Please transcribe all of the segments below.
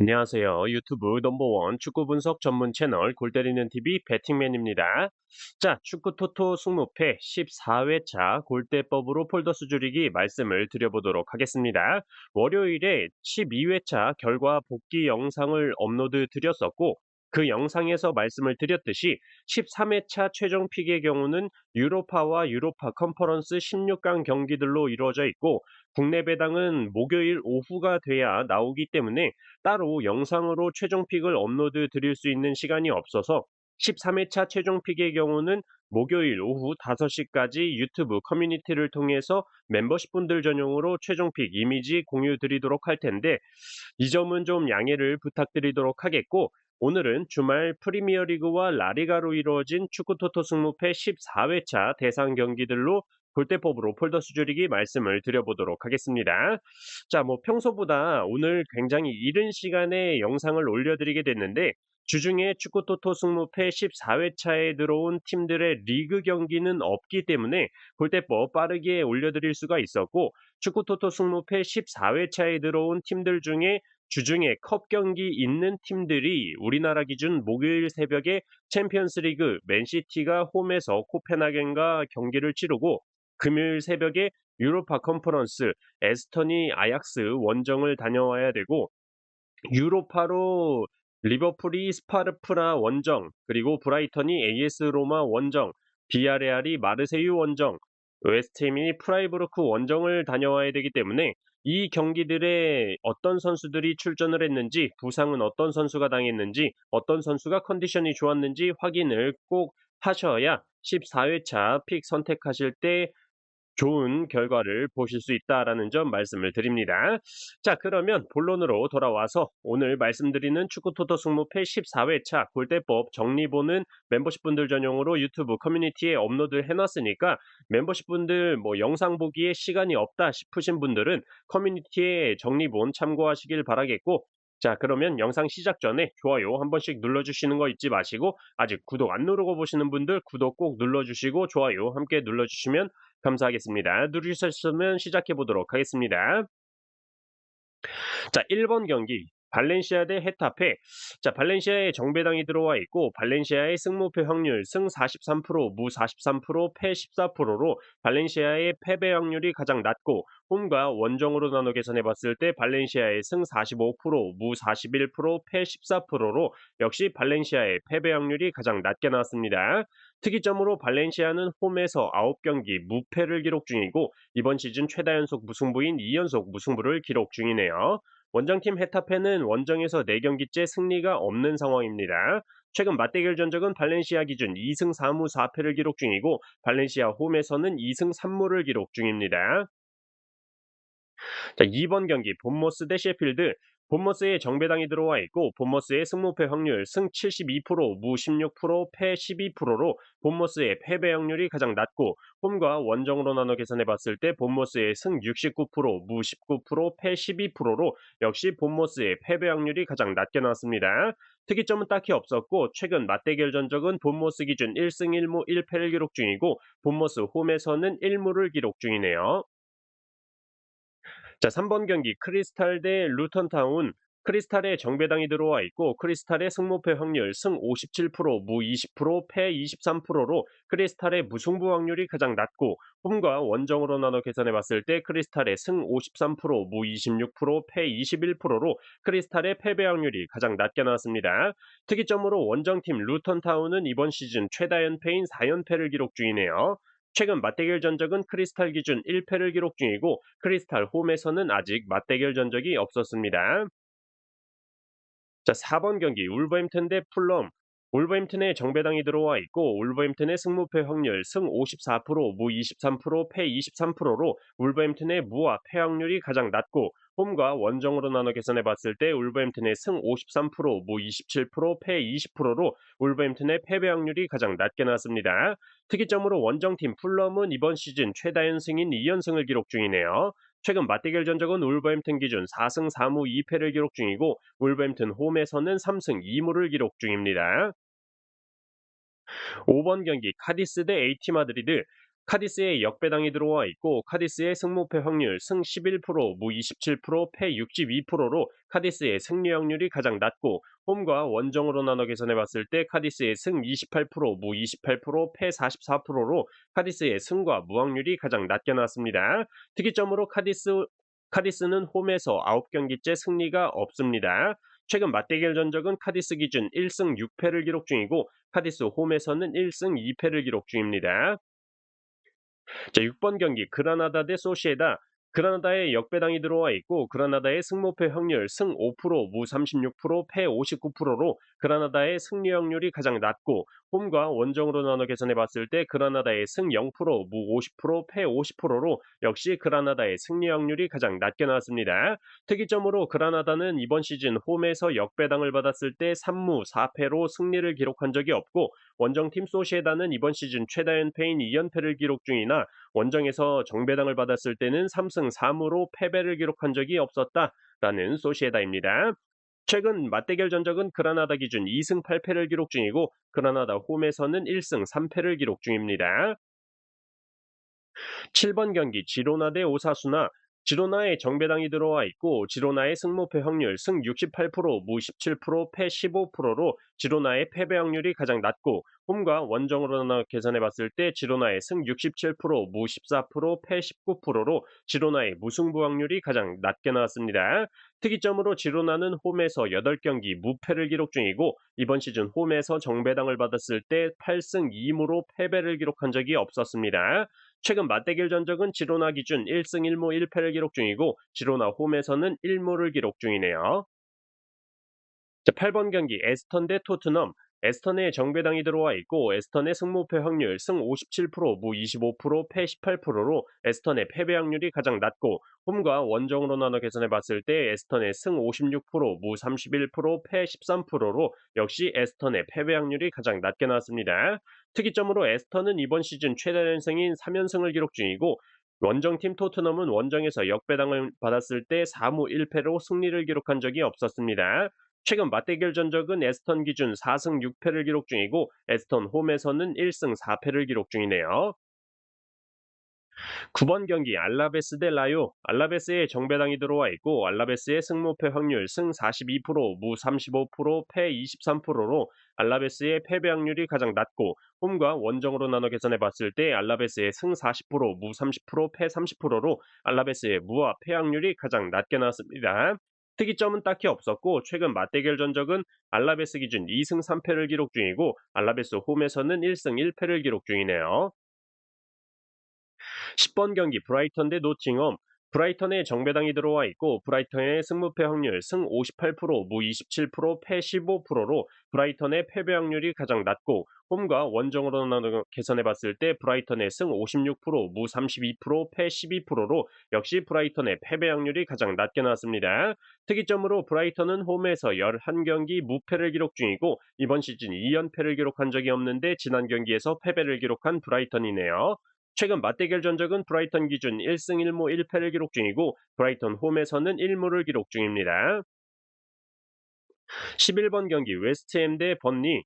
안녕하세요. 유튜브 넘버원 축구 분석 전문 채널 골때리는 TV 배팅맨입니다. 자, 축구 토토 승무패 14회차 골대법으로 폴더스 줄이기 말씀을 드려보도록 하겠습니다. 월요일에 12회차 결과 복귀 영상을 업로드 드렸었고, 그 영상에서 말씀을 드렸듯이 13회차 최종 픽의 경우는 유로파와 유로파 컨퍼런스 16강 경기들로 이루어져 있고, 국내 배당은 목요일 오후가 돼야 나오기 때문에 따로 영상으로 최종 픽을 업로드 드릴 수 있는 시간이 없어서 13회차 최종 픽의 경우는 목요일 오후 5시까지 유튜브 커뮤니티를 통해서 멤버십 분들 전용으로 최종 픽 이미지 공유 드리도록 할 텐데, 이 점은 좀 양해를 부탁드리도록 하겠고, 오늘은 주말 프리미어리그와 라리가로 이루어진 축구토토 승무패 14회차 대상 경기들로 골대법으로 폴더스 줄이기 말씀을 드려보도록 하겠습니다. 자, 평소보다 오늘 굉장히 이른 시간에 영상을 올려드리게 됐는데, 주중에 축구토토 승무패 14회차에 들어온 팀들의 리그 경기는 없기 때문에 골대법 빠르게 올려드릴 수가 있었고, 축구토토 승무패 14회차에 들어온 팀들 중에 주중에 컵 경기 있는 팀들이 우리나라 기준 목요일 새벽에 챔피언스리그 맨시티가 홈에서 코펜하겐과 경기를 치르고, 금요일 새벽에 유로파 컨퍼런스 에스턴이 아약스 원정을 다녀와야 되고, 유로파로 리버풀이 스파르프라 원정, 그리고 브라이턴이 AS 로마 원정, 비아레알이 마르세유 원정, 웨스트햄이 프라이부르크 원정을 다녀와야 되기 때문에 이 경기들에 어떤 선수들이 출전을 했는지, 부상은 어떤 선수가 당했는지, 어떤 선수가 컨디션이 좋았는지 확인을 꼭 하셔야 14회차 픽 선택하실 때 좋은 결과를 보실 수 있다라는 점 말씀을 드립니다. 자, 그러면 본론으로 돌아와서 오늘 말씀드리는 축구토토 승무패 14회차 골대법 정리본은 멤버십 분들 전용으로 유튜브 커뮤니티에 업로드 해놨으니까, 멤버십 분들 영상 보기에 시간이 없다 싶으신 분들은 커뮤니티에 정리본 참고하시길 바라겠고, 자, 그러면 영상 시작 전에 좋아요 한 번씩 눌러주시는 거 잊지 마시고, 아직 구독 안 누르고 보시는 분들 구독 꼭 눌러주시고 좋아요 함께 눌러주시면 감사하겠습니다. 누르셨으면 시작해 보도록 하겠습니다. 자, 1번 경기 발렌시아 대 헤타페. 자, 발렌시아에 정배당이 들어와 있고, 발렌시아의 승무패 확률 승 43%, 무 43%, 패 14%로 발렌시아의 패배 확률이 가장 낮고, 홈과 원정으로 나눠 계산해 봤을 때 발렌시아의 승 45%, 무 41%, 패 14%로 역시 발렌시아의 패배 확률이 가장 낮게 나왔습니다. 특이점으로 발렌시아는 홈에서 9경기 무패를 기록 중이고, 이번 시즌 최다 연속 무승부인 2연속 무승부를 기록 중이네요. 원정팀 헤타페는 원정에서 4경기째 승리가 없는 상황입니다. 최근 맞대결 전적은 발렌시아 기준 2승 4무 4패를 기록 중이고, 발렌시아 홈에서는 2승 3무를 기록 중입니다. 자, 2번 경기 본머스 대 셰필드. 본머스에 정배당이 들어와 있고, 본머스의 승무패 확률 승 72%, 무 16%, 패 12%로 본머스의 패배 확률이 가장 낮고, 홈과 원정으로 나눠 계산해 봤을 때 본머스의 승 69%, 무 19%, 패 12%로 역시 본머스의 패배 확률이 가장 낮게 나왔습니다. 특이점은 딱히 없었고, 최근 맞대결 전적은 본머스 기준 1승 1무 1패를 기록 중이고, 본머스 홈에서는 1무를 기록 중이네요. 자, 3번 경기 크리스탈 대 루턴타운. 크리스탈에 정배당이 들어와 있고, 크리스탈의 승무패 확률 승 57%, 무 20%, 패 23%로 크리스탈의 무승부 확률이 가장 낮고, 홈과 원정으로 나눠 계산해 봤을 때 크리스탈의 승 53%, 무 26%, 패 21%로 크리스탈의 패배 확률이 가장 낮게 나왔습니다. 특이점으로 원정팀 루턴타운은 이번 시즌 최다 연패인 4연패를 기록 중이네요. 최근 맞대결 전적은 크리스탈 기준 1패를 기록 중이고, 크리스탈 홈에서는 아직 맞대결 전적이 없었습니다. 자, 4번 경기 울버햄튼 대 풀럼. 울버햄튼에 정배당이 들어와 있고, 울버햄튼의 승무패 확률 승 54%, 무 23%, 패 23%로 울버햄튼의 무와 패 확률이 가장 낮고, 홈과 원정으로 나눠 계산해 봤을 때 울버햄튼의 승 53%, 무 27%, 패 20%로 울버햄튼의 패배 확률이 가장 낮게 나왔습니다. 특이점으로 원정팀 풀럼은 이번 시즌 최다 연승인 2연승을 기록 중이네요. 최근 맞대결 전적은 울버햄튼 기준 4승 4무 2패를 기록 중이고, 울버햄튼 홈에서는 3승 2무를 기록 중입니다. 5번 경기 카디스 대 AT 마드리드. 카디스에 역배당이 들어와 있고 카디스의 승무패 확률 승 11%, 무 27%, 패 62%로 카디스의 승리 확률이 가장 낮고 홈과 원정으로 나눠 계산해 봤을 때 카디스의 승 28%, 무 28%, 패 44%로 카디스의 승과 무 확률이 가장 낮게 나왔습니다. 특이점으로 카디스는 홈에서 9경기째 승리가 없습니다. 최근 맞대결 전적은 카디스 기준 1승 6패를 기록 중이고 카디스 홈에서는 1승 2패를 기록 중입니다. 자, 6번 경기 그라나다 대 소시에다. 그라나다에 역배당이 들어와 있고 그라나다의 승무패 확률 승 5%, 무 36%, 패 59%로 그라나다의 승리 확률이 가장 낮고 홈과 원정으로 나눠 계산해 봤을 때 그라나다의 승 0%, 무 50%, 패 50%로 역시 그라나다의 승리 확률이 가장 낮게 나왔습니다. 특이점으로 그라나다는 이번 시즌 홈에서 역배당을 받았을 때 3무 4패로 승리를 기록한 적이 없고 원정팀 소시에다는 이번 시즌 최다 연패인 2연패를 기록 중이나 원정에서 정배당을 받았을 때는 3승 3무로 패배를 기록한 적이 없었다라는 소시에다입니다. 최근 맞대결 전적은 그라나다 기준 2승 8패를 기록 중이고 그라나다 홈에서는 1승 3패를 기록 중입니다. 7번 경기 지로나 대 오사수나. 지로나에 정배당이 들어와 있고 지로나의 승무패 확률 승 68%, 무 17%, 패 15%로 지로나의 패배 확률이 가장 낮고 홈과 원정으로 나눠 계산해 봤을 때 지로나의 승 67%, 무 14%, 패 19%로 지로나의 무승부 확률이 가장 낮게 나왔습니다. 특이점으로 지로나는 홈에서 8경기 무패를 기록 중이고 이번 시즌 홈에서 정배당을 받았을 때 8승 2무로 패배를 기록한 적이 없었습니다. 최근 맞대결 전적은 지로나 기준 1승 1무 1패를 기록 중이고 지로나 홈에서는 1무를 기록 중이네요. 자, 8번 경기 에스턴 대 토트넘. 에스턴에 정배당이 들어와 있고 에스턴의 승무패 확률 승 57%, 무 25%, 패 18%로 에스턴의 패배 확률이 가장 낮고 홈과 원정으로 나눠 계산해 봤을 때 에스턴의 승 56%, 무 31%, 패 13%로 역시 에스턴의 패배 확률이 가장 낮게 나왔습니다. 특이점으로 에스턴은 이번 시즌 최다 연승인 3연승을 기록 중이고 원정팀 토트넘은 원정에서 역배당을 받았을 때 4무 1패로 승리를 기록한 적이 없었습니다. 최근 맞대결 전적은 에스턴 기준 4승 6패를 기록 중이고 에스턴 홈에서는 1승 4패를 기록 중이네요. 9번 경기 알라베스 대 라요. 알라베스에 정배당이 들어와 있고 알라베스의 승무패 확률 승 42%, 무 35%, 패 23%로 알라베스의 패배 확률이 가장 낮고 홈과 원정으로 나눠 계산해 봤을 때 알라베스의 승 40%, 무 30%, 패 30%로 알라베스의 무와 패 확률이 가장 낮게 나왔습니다. 특이점은 딱히 없었고 최근 맞대결 전적은 알라베스 기준 2승 3패를 기록 중이고 알라베스 홈에서는 1승 1패를 기록 중이네요. 10번 경기 브라이턴 대 노팅엄. 브라이턴에 정배당이 들어와 있고 브라이턴의 승무패 확률 승 58%, 무 27%, 패 15%로 브라이턴의 패배 확률이 가장 낮고 홈과 원정으로 나눠 계산해 봤을 때 브라이턴의 승 56%, 무 32%, 패 12%로 역시 브라이턴의 패배 확률이 가장 낮게 나왔습니다. 특이점으로 브라이턴은 홈에서 11경기 무패를 기록 중이고 이번 시즌 2연패를 기록한 적이 없는데 지난 경기에서 패배를 기록한 브라이턴이네요. 최근 맞대결 전적은 브라이턴 기준 1승 1무 1패를 기록 중이고 브라이턴 홈에서는 1무를 기록 중입니다. 11번 경기 웨스트햄 대 번리.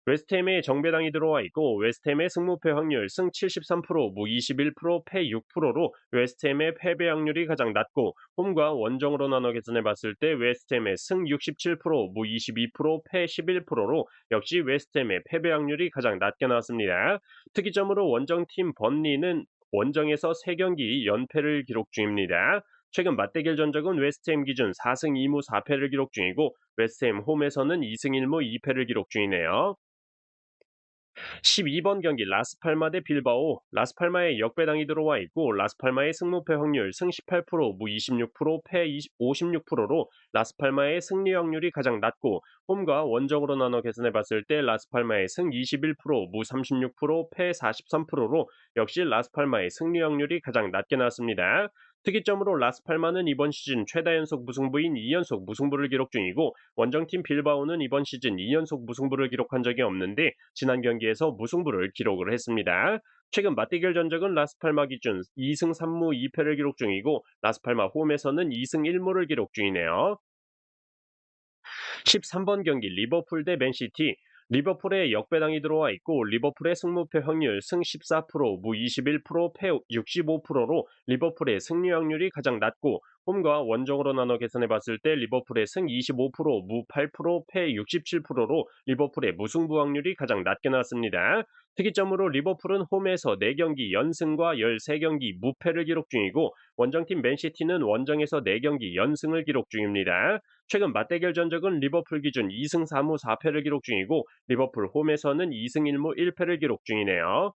웨스트햄에 정배당이 들어와 있고 웨스트햄의 승무패 확률 승 73%, 무 21%, 패 6%로 웨스트햄의 패배 확률이 가장 낮고 홈과 원정으로 나눠 계산해 봤을 때 웨스트햄의 승 67%, 무 22%, 패 11%로 역시 웨스트햄의 패배 확률이 가장 낮게 나왔습니다. 특이점으로 원정팀 번리는 원정에서 3경기 연패를 기록 중입니다. 최근 맞대결 전적은 웨스트햄 기준 4승 2무 4패를 기록 중이고 웨스트햄 홈에서는 2승 1무 2패를 기록 중이네요. 12번 경기 라스팔마 대 빌바오. 라스팔마에 역배당이 들어와 있고 라스팔마의 승무패 확률 승 18%, 무 26%, 패 56%로 라스팔마의 승리 확률이 가장 낮고 홈과 원정으로 나눠 계산해 봤을 때 라스팔마의 승 21%, 무 36%, 패 43%로 역시 라스팔마의 승리 확률이 가장 낮게 나왔습니다. 특이점으로 라스팔마는 이번 시즌 최다 연속 무승부인 2연속 무승부를 기록 중이고 원정팀 빌바오는 이번 시즌 2연속 무승부를 기록한 적이 없는데 지난 경기에서 무승부를 기록을 했습니다. 최근 맞대결 전적은 라스팔마 기준 2승 3무 2패를 기록 중이고 라스팔마 홈에서는 2승 1무를 기록 중이네요. 13번 경기 리버풀 대 맨시티. 리버풀에 역배당이 들어와 있고 리버풀의 승무패 확률 승 14%, 무 21%, 패 65%로 리버풀의 승리 확률이 가장 낮고 홈과 원정으로 나눠 계산해 봤을 때 리버풀의 승 25%, 무 8%, 패 67%로 리버풀의 무승부 확률이 가장 낮게 나왔습니다. 특이점으로 리버풀은 홈에서 4경기 연승과 13경기 무패를 기록 중이고 원정팀 맨시티는 원정에서 4경기 연승을 기록 중입니다. 최근 맞대결 전적은 리버풀 기준 2승 4무 4패를 기록 중이고 리버풀 홈에서는 2승 1무 1패를 기록 중이네요.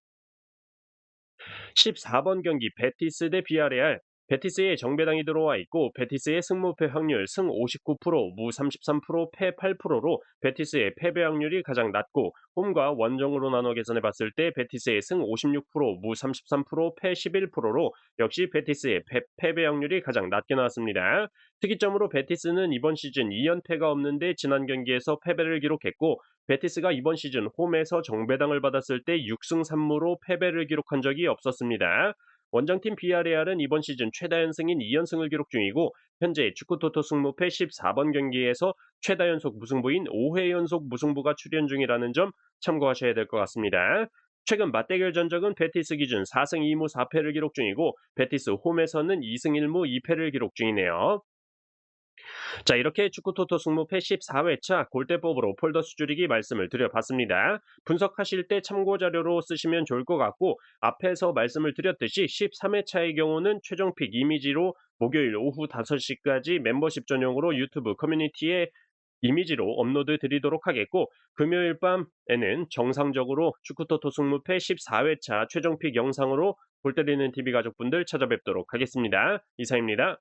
14번 경기 베티스 대 비아레알. 베티스에 정배당이 들어와 있고 베티스의 승무패 확률 승 59%, 무 33%, 패 8%로 베티스의 패배 확률이 가장 낮고 홈과 원정으로 나눠 계산해 봤을 때 베티스의 승 56%, 무 33%, 패 11%로 역시 베티스의 패배 확률이 가장 낮게 나왔습니다. 특이점으로 베티스는 이번 시즌 2연패가 없는데 지난 경기에서 패배를 기록했고 베티스가 이번 시즌 홈에서 정배당을 받았을 때 6승 3무로 패배를 기록한 적이 없었습니다. 원정팀 비아레알은 이번 시즌 최다 연승인 2연승을 기록 중이고 현재 축구토토 승무패 14번 경기에서 최다 연속 무승부인 5회 연속 무승부가 출현 중이라는 점 참고하셔야 될 것 같습니다. 최근 맞대결 전적은 베티스 기준 4승 2무 4패를 기록 중이고 베티스 홈에서는 2승 1무 2패를 기록 중이네요. 자, 이렇게 축구토토 승무패 14회차 골대법으로 폴더 수줄이기 말씀을 드려봤습니다. 분석하실 때 참고 자료로 쓰시면 좋을 것 같고 앞에서 말씀을 드렸듯이 13회차의 경우는 최종픽 이미지로 목요일 오후 5시까지 멤버십 전용으로 유튜브 커뮤니티에 이미지로 업로드 드리도록 하겠고 금요일 밤에는 정상적으로 축구토토 승무패 14회차 최종픽 영상으로 골 때리는 TV 가족분들 찾아뵙도록 하겠습니다. 이상입니다.